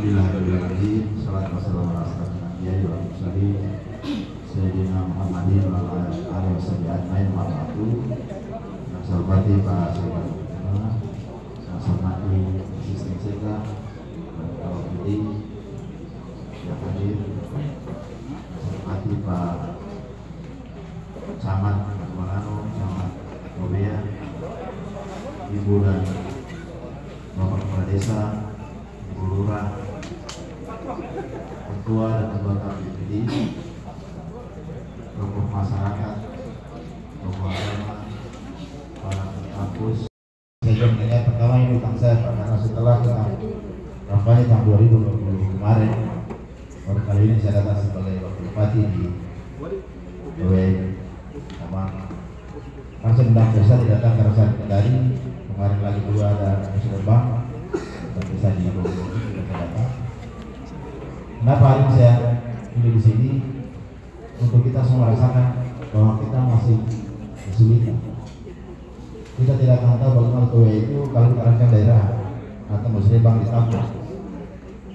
Alhamdulillahirobbilalamin. Salatu wassalamu ala asyrofil anbiya'i wal mursalin Sayyidina Muhammadin wa ala alihi washabihi ajmain. Yang saya hormati Pak Sekda, yang saya hormati Asisten Sekda, Bapak Budi yang hadir, yang saya hormati Pak Camat Marano, Camat Bobea, Ibu dan Bapak Kepala Desa, Ibu Lurah, Ketua dan anggota BPD, tokoh masyarakat, tokoh agama, para kampus. Saya menanya pertama ini utang saya Pak, karena setelah kita kampanye tahun 2020 kemarin, baru kali ini saya datang sebagai wakil bupati di Bawai Sabang. Kan saya undang biasa datang karena saya dari kemarin lagi dua ada Musrembang dan bisa di Bogor sudah saya datang. Kenapa hari ini saya pilih di sini? Untuk kita semua rasakan bahwa kita masih kesulitan. Kita tidak akan tahu bagaimana TW itu kalau kita rancang daerah atau Musrembang ditambah.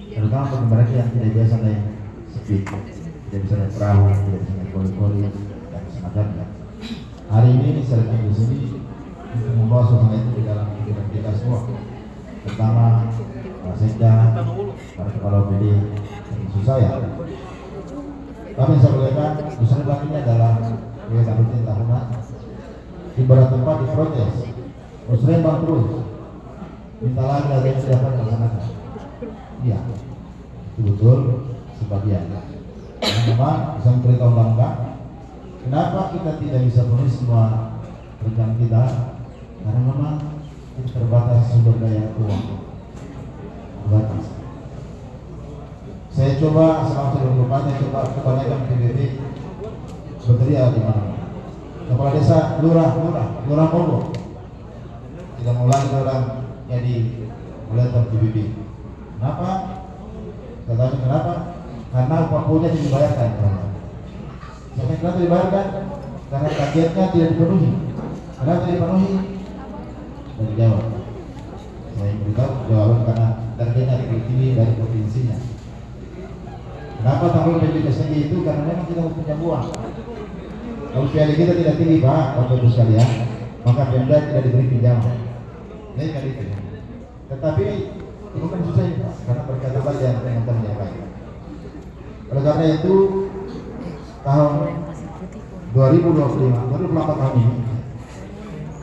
Terutama untuk mereka yang tidak biasa naik speed, tidak bisa naik perahu, tidak bisa naik koli-koli dan semacamnya. Hari ini saya datang di sini untuk membawa suasana itu di dalam pikiran kita semua, terutama Pak Sekda, para kepala OPD, termasuk saya. Tapi yang saya katakan, Musrembang ini adalah kegiatan rutin tahunan. Di beberapa tempat diprotes, Musrembang terus minta lagi ada yang tidak akan melaksanakan. Iya, itu betul sebagian. Karena memang bisa memberitahu undang-undang. Kenapa kita tidak bisa penuhi semua rencana kita? Karena memang itu terbatas sumber daya uang, terbatas. Saya coba selama sebelum bupati coba kebanyakan PBB berteriak di mana? Kepala desa, lurah Bogor tidak mau lagi orang jadi melihat PBB. Kenapa? Katanya kenapa? Karena upah punya tidak dibayarkan. Kenapa dibayarkan? Karena targetnya tidak dipenuhi. Kenapa tidak dipenuhi? Dan dijawab. Saya beritahu jawaban karena targetnya lebih tinggi dari provinsinya. Kenapa tanggung PBB itu? Karena memang kita punya uang. Kalau PLD kita tidak tinggi Pak, Bapak Ibu sekalian, maka Pemda tidak diberi pinjaman. Ini kan itu. Tetapi itu kan susah ini Pak, karena berkata banyak yang menyampaikan. Oleh karena itu tahun 2028 tahun ini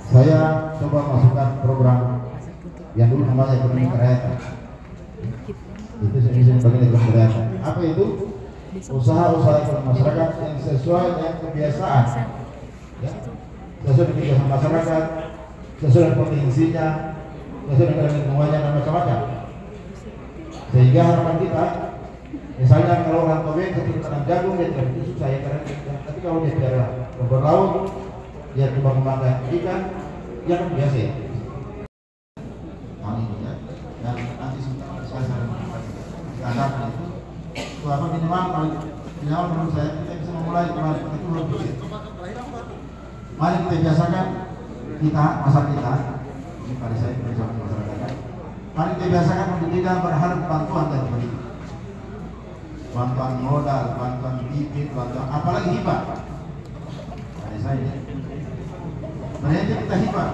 saya coba masukkan program yang dulu namanya ekonomi kerakyatan. Itu sebagian ekonomi kerakyatan. Apa itu? Usaha-usaha ekonomi masyarakat yang sesuai dengan kebiasaan, ya? Sesuai dengan kebiasaan masyarakat, sesuai dengan potensinya, sesuai dengan lingkungannya dan macam-macam. Sehingga harapan kita, misalnya kalau orang Tobeng seperti tanam jagung, dia tidak begitu susah ya, tapi kalau dia bicara berlaut, dia kembang-kembangkan ikan, dia kan biasa ya. Ini ya, dan nanti saya akan itu apa minimal menurut saya kita bisa memulai kemarin itu lebih sedikit. Mari kita biasakan masa kita ini pada saya bersama masyarakat. Mari kita biasakan untuk tidak berharap bantuan dari pemerintah. Bantuan modal, bantuan bibit, bantuan apalagi hibah. Pada saya ini. Sebenarnya kita hibah.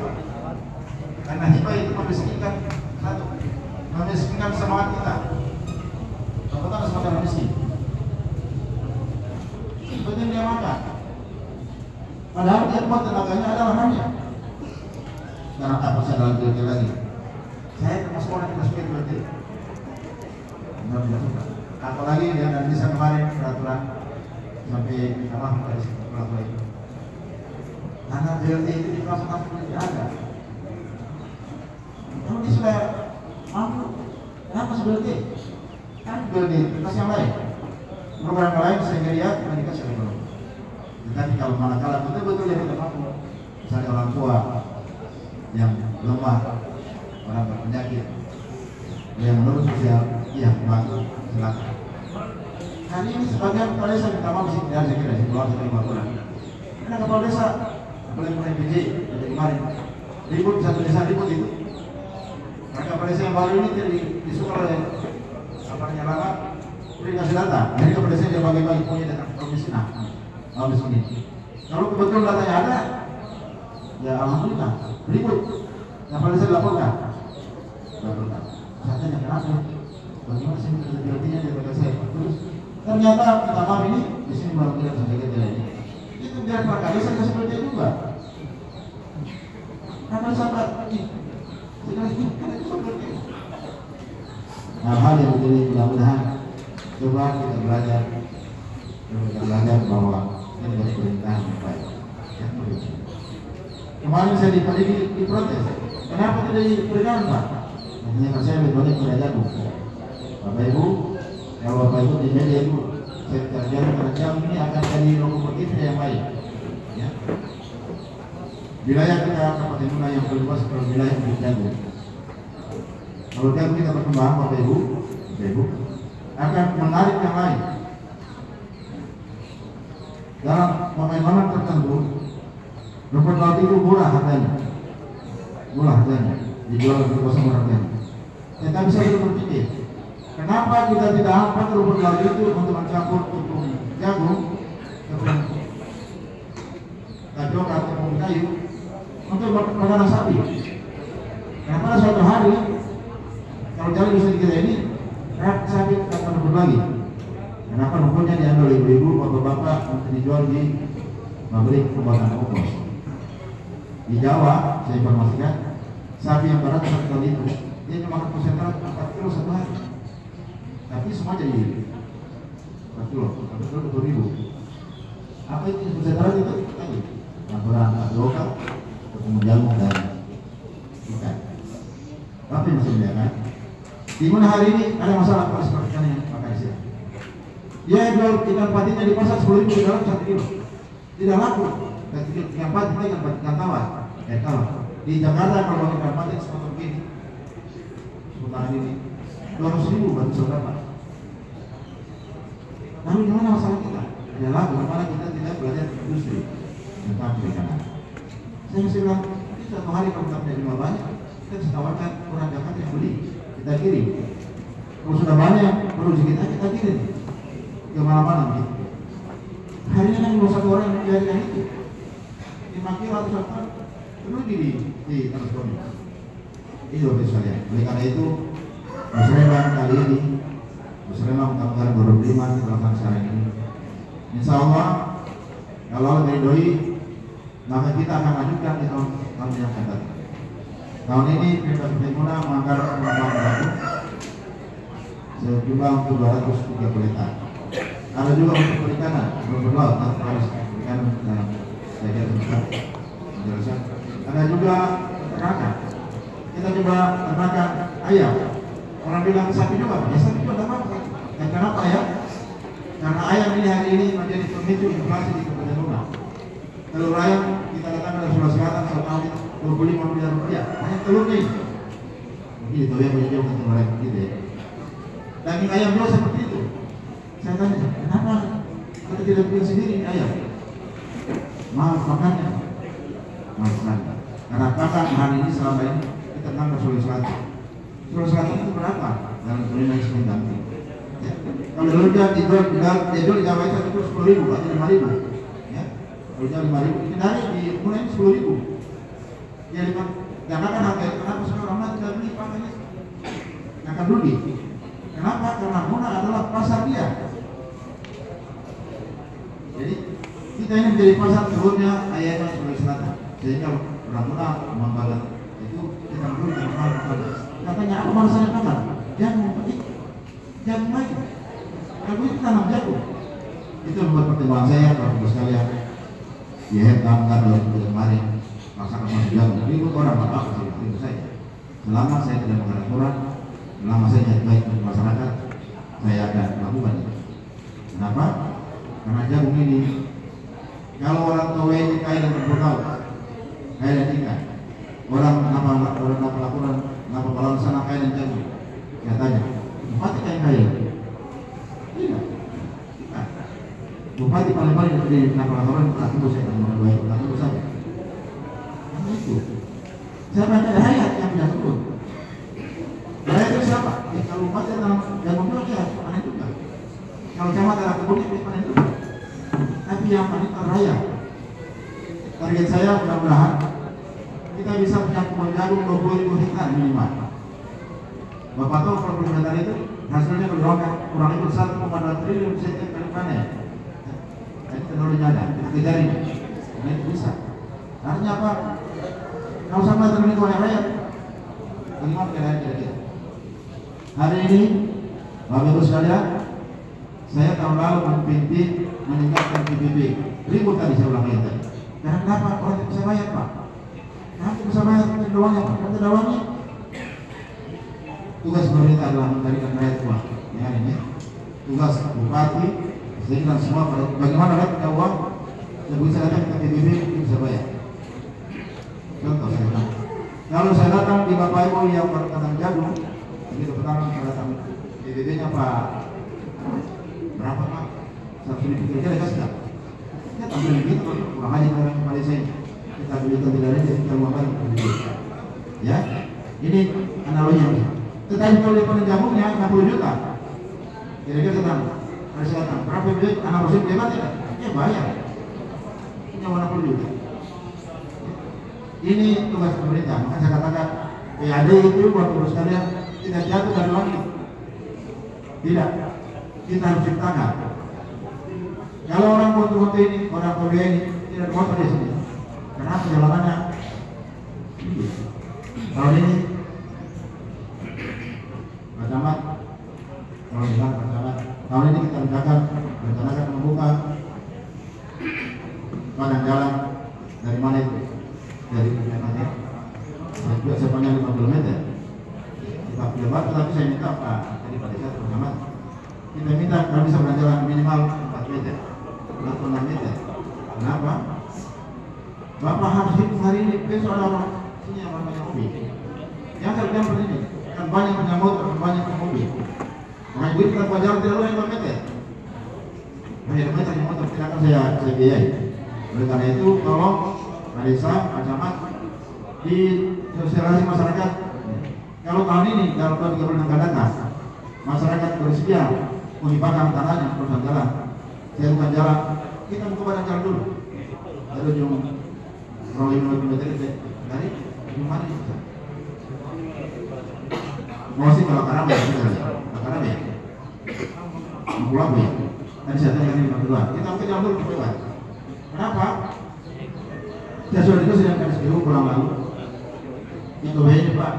Karena hibah itu memiskinkan satu, memiskinkan semangat kita. Kita harus makan miskin. Sebenarnya dia makan. Padahal dia buat tenaganya adalah hanya. Sekarang apa saya dalam diri lagi? Saya termasuk orang yang suka berarti. Apalagi dia dan bisa kemarin peraturan sampai kalah dari peraturan itu. Karena BLT itu di kawasan tidak ada. Kalau dia sudah mampu, kenapa BLT? Kan prioritas yang lain, program lain sehingga dia dikasih ekonomi. Tetapi kalau manakala betul-betul yang tidak mampu, misalnya orang tua yang lemah, orang berpenyakit, yang menurut sosial, yang bantu silakan. Hari ini sebagian kepala desa minta maaf sih, saya kira di keluar dari Baturan. Karena kepala desa, mulai PJ dari kemarin, ribut satu desa ribut itu. Maka kepala desa yang baru ini disuruh oleh apa kasih data, ini kepada saya dia bagi-bagi punya data kemiskinan, miskin. Kalau kebetulan datanya ada, ya alhamdulillah, ribut. Yang pada saya laporkan. Saya tanya kenapa? Bagaimana sih artinya dia pada saya? Terus ternyata kita maaf ini di sini belum tidak sampai kita ini. Itu biar Pak Kades saya kasih kerja juga. Karena sahabat ini, sekarang ini kan itu seperti itu. Hal-hal yang menjadi mudah-mudahan coba kita belajar bahwa ini dari perintahan yang baik. Kemarin saya diprotes. Kenapa tidak diberikan Pak? Hanya saya lebih banyak tidak jago. Bapak Ibu, kalau Bapak Ibu di media itu saya kerja ini akan jadi lokomotif yang baik. Ya. Wilayah kita Kabupaten Muna yang berluas adalah wilayah yang jago. Kalau jago kita berkembang, Bapak Ibu akan menarik yang lain. Dalam momen-momen tertentu, rumput laut itu murah harganya, dijual lebih kosong murah harganya. Kita bisa berpikir, kenapa kita tidak angkat rumput laut itu untuk mencampur tepung jagung, tepung tapioka, tepung kayu untuk makanan sapi? Kenapa suatu hari kalau jalan bisa kita ini sapi akan rumput lagi? Kenapa rumputnya diambil ibu-ibu, bapak-bapak untuk dijual di pabrik pembuatan kompos? Di Jawa, saya informasikan, sapi yang berat 1 kali itu dia cuma makan konsentrat 4 kilo satu hari, tapi semua jadi 4 kilo, 20.000. Apa itu konsentrat itu? Tadi campuran tapioka, tepung jagung dan ikan. Tapi masih kan? Di mana hari ini ada masalah pas ikan yang pakai siap. Dia jual ikan patinya di pasar 10.000 dalam 1 kilo, tidak laku. Dan ikan pati itu ikan tawar. Di Jakarta kalau ikan pati seperti begini, seputaran ini 200.000 bagi saudara. Lalu gimana masalah kita? Adalah bagaimana kita tidak belajar industri tentang perikanan. Saya mesti bilang, ini satu hari kalau kita punya jumlah banyak, kita bisa tawarkan orang Jakarta yang beli, kita kirim. Kalau sudah banyak produksi kita kirim ke mana-mana gitu. Hari ini kan cuma 1 orang yang menjadikan itu, dimaki ratusan ton, perlu di transportasi. Itu Bapak sekalian. Oleh karena itu, muslimah kali ini, muslimah mudah-mudahan baru 5 dilakukan sekarang ini. Insya Allah, kalau Allah meridhoi, maka kita akan lanjutkan di tahun yang akan datang. Tahun ini kita Muna menganggar pengembangan baru sejumlah untuk 230 hektar. Ada juga untuk perikanan, rumput laut, harus perikanan dalam saya tempat penjelasan. Ada juga peternakan. Kita coba ternakan ayam. Orang bilang sapi juga, ya sapi juga tidak apa. Dan kenapa ya? Karena ayam ini hari ini menjadi pemicu inflasi di Kabupaten Muna. Telur ayam kita datang dari Sulawesi Selatan setahun 25 miliar rupiah. Hanya telurnya ini. Mungkin itu ya punya jauh telur ayam begitu ya. Daging ayam juga seperti itu. Saya tanya, kenapa kita tidak bikin sendiri ayam? Mahal makannya. Mahal makannya. Karena pakan hari ini selama ini kita tangkap Sulawesi Selatan. Sulawesi Selatan itu berapa? Dalam kuliner seminggu. Ya. Kalau dulu dia dijual di Jawa itu 10.000 atau 5.000. Ya. Kalau jual 5.000, kita hari di mulai 10.000. Ya, jangan kan harga itu. Kenapa sekarang orang tidak beli pakannya? Akan rugi. Kenapa? Karena Muna adalah pasar dia. Jadi kita ini menjadi pasar telurnya ayamnya Sulawesi Selatan. Sehingga orang Muna membangun itu kita perlu dengan katanya apa masalahnya kabar? Jangan lagi. Kalau itu tanam jagung. Itu membuat pertimbangan saya kalau sekalian. Ya hebat dalam kemarin masakan masuk jagung. Jadi orang apa itu saya. Selama saya tidak mengarah orang, selama saya niat baik untuk masyarakat, saya akan melakukan itu. Kenapa? Karena jagung ini, kalau orang tua ini kaya dan berbekal, kaya dan ikan, orang laporan, kalau sana kaya dan jagung, saya tanya, bupati kaya? Tidak. Bupati paling-paling di laporan itu saya akan membuat itu saja. Karena itu, saya baca hayat yang tidak turun. Saya itu siapa? Kalau umat yang jagung juga aneh juga. Kalau camat ada kebunnya bisa panen itu. Tapi yang panen raya. Target saya mudah-mudahan kita bisa punya kebun jagung 20.000 hektar minimal. Bapak tahu kalau kebun hektar itu hasilnya kurang lebih 1,2 triliun setiap kali panen. Ini teknologinya ada, kita kejar ini. Nah, itu bisa. Artinya apa? Kalau sama terlalu itu yang raya. Bagaimana kira-kira? Hari ini, Bapak Ibu sekalian, saya tahun lalu memimpin meningkatkan PBB. Ribut tadi saya ulang tadi. Karena kenapa? Orang tidak bisa bayar, Pak. Nanti bisa bayar doangnya, Pak. Nanti doangnya. Tugas pemerintah adalah mencarikan rakyat uang. Ya, ini tugas bupati, sehingga semua bagaimana rakyat uang yang bisa datang ke PBB bisa bayar. Contoh saya bilang, kalau saya datang di Bapak Ibu yang bertanam jagung, begitu pertama saya datang PBB-nya Pak berapa Pak? 100.000 kira-kira dikasih nggak? Ya tampil begitu, kurang aja orang yang pada saya. Kita belikan tidak ada, kita uangkan ya, ini analoginya. Tetapi kalau di panen jagungnya 60 juta, kira-kira sekarang harus datang berapa duit? Anak musim hebat tidak? Ya bayar. Punya 60 juta. Ini tugas pemerintah. Maka saya katakan PAD itu buat urus kalian tidak jatuh dari langit. Tidak. Kita harus ciptakan. Kalau orang foto-foto ini, orang Korea ini tidak foto di sini. Karena perjalanannya tahun ini Pak Camat, kalau bilang Pak Camat, tahun ini kita rencanakan membuka badan jalan dari mana itu? Dari Kemenanya, sepanjang 5 km. Kita punya batu, tapi saya minta Pak dari Pak Desa Pak Camat, kita minta kalau bisa berjalan minimal 4 meter atau 6 meter. Kenapa? Bapak harus hitung hari ini, besok ada orang sini yang banyak mobil. Yang kerjaan seperti ini, kan banyak punya motor, banyak punya mobil. Makanya duit kita buat jalan tidak luar 2 meter. Hanya 2 meter di motor tidak akan saya biayai. Oleh karena itu, tolong Pak Desa, Pak Camat, di sosialisasi masyarakat. Kalau tahun ini, dalam tahun 3 bulan akan datang, masyarakat bersedia menghibahkan tanahnya perusahaan jalan. Saya bukan jalan, kita buka badan jalan dulu. Dari ujung rolling meter dari ujung mana itu? Mau sih kalau karena ya, karena ya, pulang ya. Tadi saya tanya ini berdua, kita buka jalan dulu lewat. Kenapa? Saya sudah itu sedang garis biru pulang lalu. Yang kebanyakan Pak,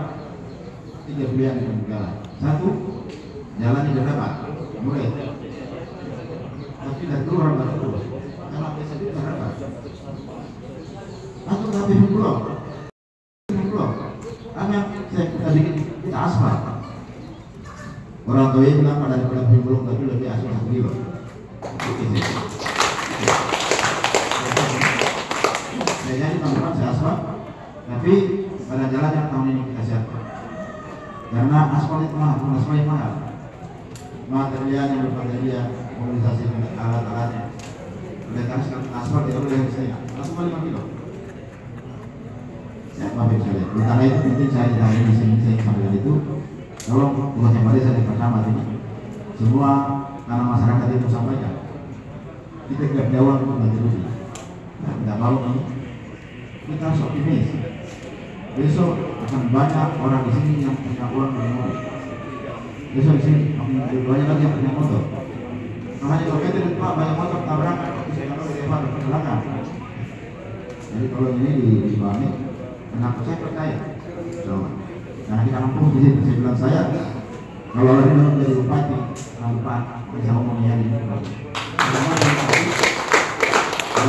3 pilihan yang jalan. 1, jalan tidak dapat, mulai. Tapi dari dulu orang baru terus. Karena biasa itu tidak dapat. Atau tapi belum. Karena kita bikin kita aspal. Orang tua itu bilang daripada belum tapi lebih aspal 1 kilo. Jadi teman-teman saya aspal, tapi pada jalan yang tahun ini kita siapkan. Karena aspal itu mahal, aspal itu mahal. Material yang bermaterial, mobilisasi alat-alatnya. Oleh karena sekarang aspal tidak boleh saya, aspal 5 kilo. Ya, maaf saya. Karena itu penting saya hari ini saya sampaikan itu. Tolong tugas yang saya di Camat ini, semua karena masyarakat itu sampaikan. Kita tidak jawab untuk ganti rugi. Tidak malu ini. Kita harus optimis. Besok akan banyak orang di sini yang punya uang dan mobil. Besok di sini banyak lagi yang punya motor. Makanya kalau kita itu banyak motor tabrakan, bisa kalau di depan ke belakang. Jadi kalau ini dibahami, kenapa saya percaya? Nah kita mampu di sini saya bilang saya kalau hari ini menjadi bupati, nampak bisa ngomongnya ini. Kalau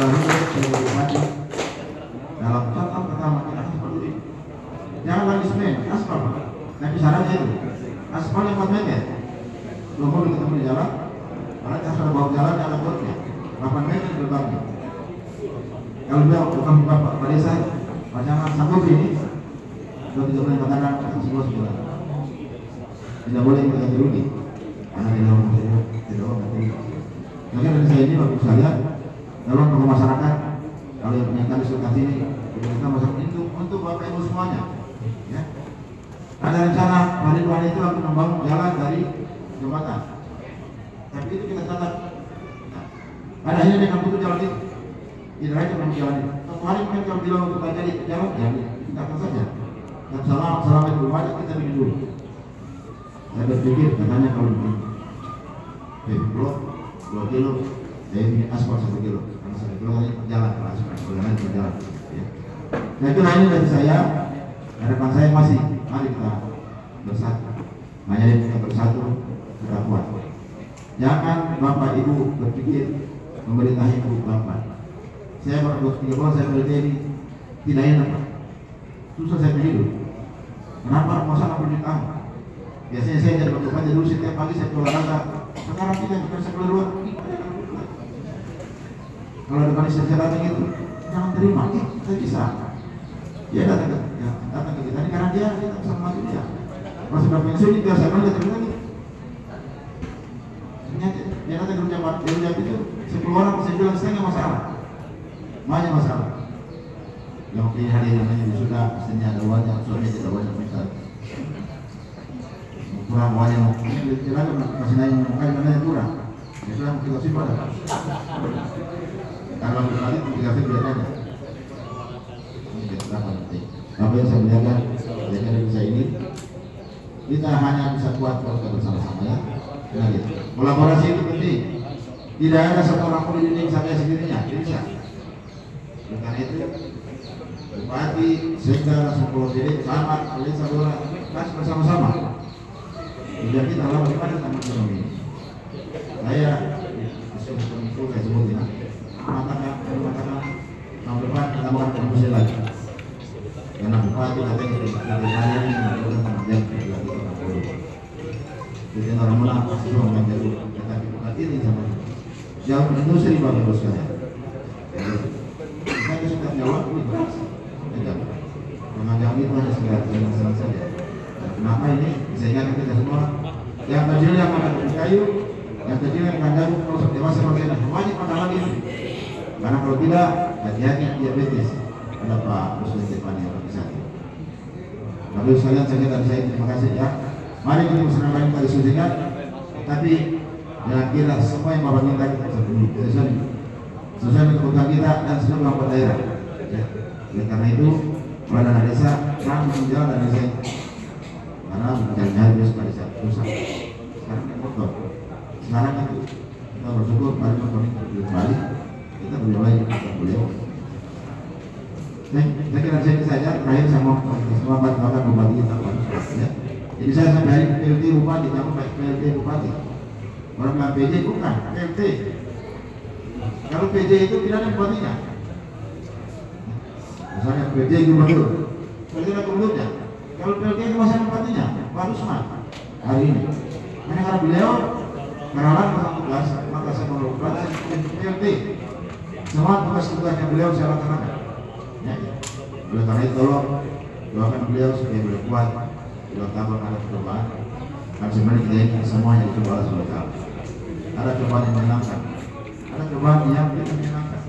hari ini menjadi bupati, dalam contoh pertama kita harus peduli. Jangan lagi semen, aspal. Tapi syaratnya itu aspal yang 4 meter. Belum boleh ketemu di jalan. Kalau kita sudah bawa jalan yang ada botnya 8 meter di belakangnya. Kalau dia bukan Pak Desa, Pak Camat sanggup ini. Kalau 3 bulan bakaran semua sebulan. Tidak boleh mengganti rugi. Karena tidak mau ganti. Maka dari saya ini Bapak sekalian, tolong ke masyarakat. Kalau yang punya konsultasi ini, kita masuk untuk Bapak Ibu semuanya. Ya. Ada rencana Pak Ridwan itu akan membangun jalan dari jembatan. Tapi itu kita catat. Nah, pada akhirnya dia butuh jalan itu. Tidak aja kami jalan itu. Satu hari mereka bilang untuk baca di jalan, ya tinggalkan saja. Dan selama itu wajib kita bikin dulu. Saya berpikir katanya kalau begini, blok 2 kilo, saya bikin aspal 1 kilo. Karena 1 kilo hanya berjalan, kalau aspal berjalan berjalan. Ya. Nah itu hanya dari saya, harapan saya masih, mari kita bersatu. Hanya kita bersatu, kita kuat. Jangan Bapak Ibu berpikir pemerintah ibu Bapak. Saya baru 3 bulan saya kerja ini tidak enak Pak. Susah saya hidup. Kenapa masalah pendidikan? Biasanya saya jadi bekerja dulu setiap pagi saya keluar olahraga. Sekarang tidak bisa keluar. Kalau ada kondisi kesehatan itu, jangan terima. Saya bisa. Dia datang ke kita ini karena dia bisa maju dia. Kalau sudah pensiun dia saya balik lagi. Dia datang ke jam itu 10 orang saya bilang setengah masalah. Banyak masalah. Yang pilihan yang namanya sudah pastinya ada wajah, suami tidak wajah mereka. Kurang wajah, kira-kira masih naik mungkin namanya kurang. Itu yang kita simpan. Kalau berkali tiga kali biar aja. Ini kita dapat. Apa yang saya belajar dari bisa ini, kita hanya bisa kuat kalau kita bersama-sama ya. Kolaborasi itu penting. Tidak ada satu orang pun di dunia sampai sendirinya, bisa. Karena itu Bupati, Sekda, Sepuluh Diri, Camat, Desa Dora, kasih bersama-sama. Jadi kita lawan bagaimana sama ekonomi. Saya itu saya sebut ya. Mengatakan tahun depan kita akan promosi lagi. Karena Bupati katanya kita ini menentukan jam jadi orang menang pasti orang menjadi tetapi bukan ini sama. Jauh industri Bapak Ibu sekalian. Saya sudah jawab ini berhasil. Menganggap itu hanya sekedar senang saja. Kenapa ini? Bisa ingatkan kita semua. Yang kecil yang makan kayu, yang kecil yang makan jagung, kalau sudah dewasa makan wajib makan lagi. Karena kalau tidak, hati-hati diabetes. Ada Pak Presiden depan yang bisa. Bapak Ibu sekalian, saya terima kasih ya. Mari kita bersama kita diskusikan. Tapi jangan kira semua yang Bapak minta kita bisa penuhi. Sesuai dengan kebutuhan kita dan seluruh Bapak daerah. Ya. Karena itu, kalau dana desa, jangan menjalan dana desa. Karena jalan harus pada saat rusak. Sekarang kita kotor. Sekarang itu kita bersyukur pada Bapak kembali. Kita berdoa kepada beliau. Saya kira saya saja terakhir sama semua Bapak Bupati kita ya. Jadi saya sampai hari PLT Bupati, kamu PLT Bupati. Orang bilang PJ bukan, PLT. Kalau PJ itu tidak ada bupatinya. Misalnya PLT Gubernur, PLT ada gubernurnya. Kalau PLT itu masih ada bupatinya, baru semua hari ini. Karena beliau merawat pasang tugas, maka saya melakukan PLT. Semua tugas-tugasnya beliau saya laksanakan. Ya. Oleh karena itu tolong doakan beliau supaya beliau kuat. Beliau tabur ada perubahan. Dan sebenarnya kita ini semuanya dicoba oleh Allah. Ada cobaan yang menyenangkan, ada cobaan yang tidak menyenangkan.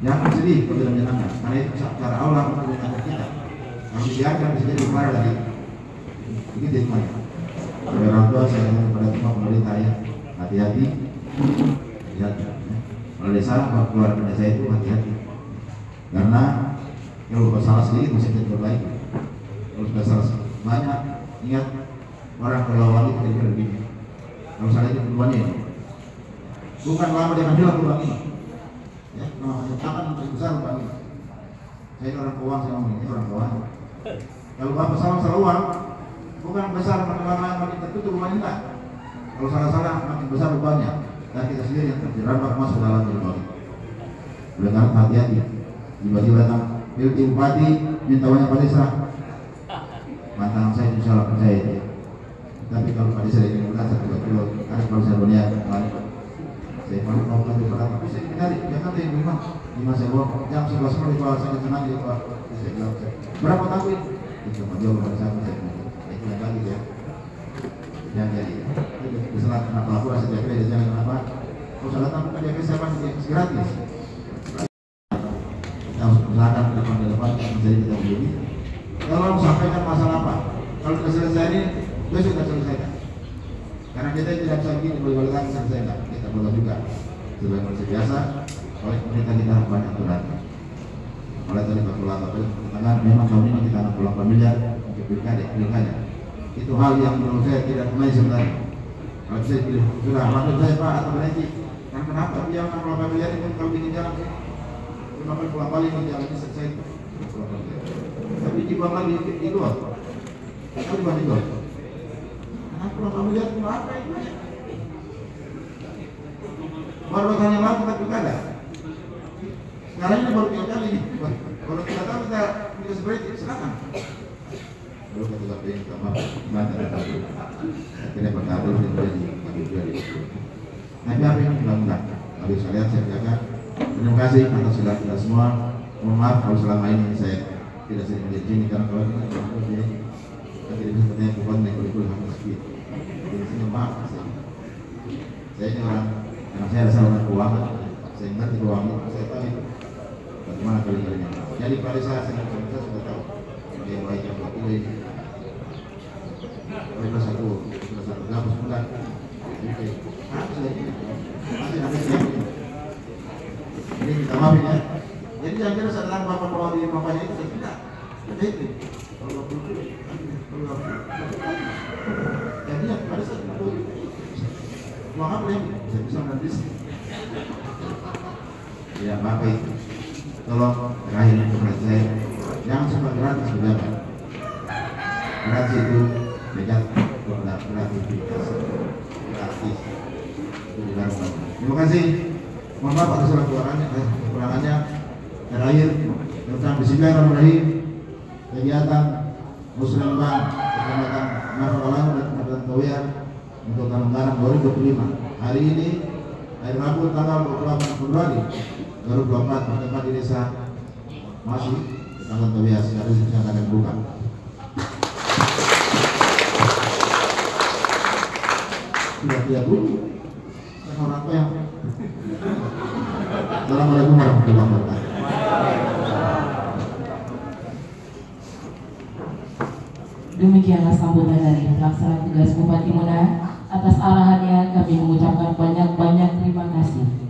Jangan sedih kalau tidak menyenangkan, karena itu cara Allah untuk menyenangkan kita. Kalau dibiarkan bisa jadi marah lagi. Begitu hikmahnya. Sebagai orang tua saya ingin kepada semua pemerintah ya, hati-hati. Hati-hati. Kalau desa, keluar dari desa itu hati-hati. Karena kalau salah sedikit masih tidak terbaik. Kalau sudah salah banyak, ingat orang kalau wanita kira-kira begini. Kalau salah itu keluarnya bukan lama dia ambil peluang ini. Ya, akan besar peluang ini. Saya orang keuangan, saya ngomong ini orang keuangan. Kalau bapak salah uang, bukan besar makin tertutup rumah ini. Kalau salah makin besar lubangnya. Dan kita sendiri yang terjerat masuk dalam lubang. Oleh karena hati-hati. Tiba-tiba datang PLT Bupati minta uangnya Pak Desa. Mantan saya insya Allah percaya itu. Tapi kalau Pak Desa ingin berkata 3 kilo, harus kalau saya dunia saya paling mau kasih berapa bisa dicari, jangan yang lima saya bawa jam 11 malam kalau saya senang di luar saya bilang berapa tahun itu Pak Jokowi pada saat saya itu yang lagi ya yang jadi kesalahan kenapa aku rasa dia jangan kenapa kalau salah tahu kan dia saya gratis kita harus usahakan ke depan menjadi kita begini. Kalau sampaikan masalah apa kalau kita selesai ini besok kita selesaikan Karena kita tidak bisa begini boleh-boleh lagi selesai enggak, kita boleh juga sebagai manusia biasa. Oleh pemerintah kita harus banyak aturan. Oleh tadi Pak Kepala Bapak memang tahun ini kita 68 miliar untuk pilkada. Itu hal yang menurut saya tidak pernah sebenarnya. Kalau saya pilih sudah maksud saya Pak atau berhenti. Kan kenapa dia 68 miliar itu kalau bikin jalan? Kenapa pulang balik ini jalan ini selesai? Tapi dibuang lagi di luar. Kalau dibuang di luar. Kenapa 68 miliar itu apa itu? Baru tanya lagi kita pilkada. Sekarang ini baru 3 kali. Kalau kita tahu kita seperti itu silakan. Lalu kita pilih sama mana tahu. Akhirnya berkabul jadi. Tapi apa yang mudah-mudahan. Habis sekalian saya jaga. Terima kasih atas segala kita semua. Mohon maaf kalau selama ini saya tidak sering menjadi sini karena kalau ini saya tidak bisa bertanya bukan yang kulit harus sedikit. Jadi sini maaf saya ini orang karena saya ada saluran keuangan. Saya ngerti keuangan, saya tahu itu bagaimana kali-kalinya. Jadi pada saat saya sudah tahu yang baik yang buat ini. Kalau satu berapa bulan, masih ada siap. Ini minta maaf ya. Jadi jangan kira setelah bapak bawa di bapaknya itu tidak. Ada itu. Kalau jadi yang pada saat itu uang apa yang bisa nanti. Ya bapak itu. Tolong terakhir untuk saya jangan cuma gratis pejabat. Gratis itu pejabat gratifikasi gratis itu dilakukan. Terima kasih. Mohon maaf atas kekurangannya. Terakhir tentang Bismillahirrahmanirrahim kegiatan Muslimbang Kecamatan Nafakalang dan Kecamatan Tawiyah untuk tahun anggaran 2025. Hari ini hari Rabu tanggal 28 Februari 2024 bertempat di desa Masih Kecamatan Tawiyah sekarang yang akan buka. Tidak dulu orang tua yang Assalamualaikum warahmatullahi wabarakatuh. Demikianlah sambutan dari pelaksana tugas Bupati Muna. Atas arahannya kami mengucapkan banyak-banyak terima kasih.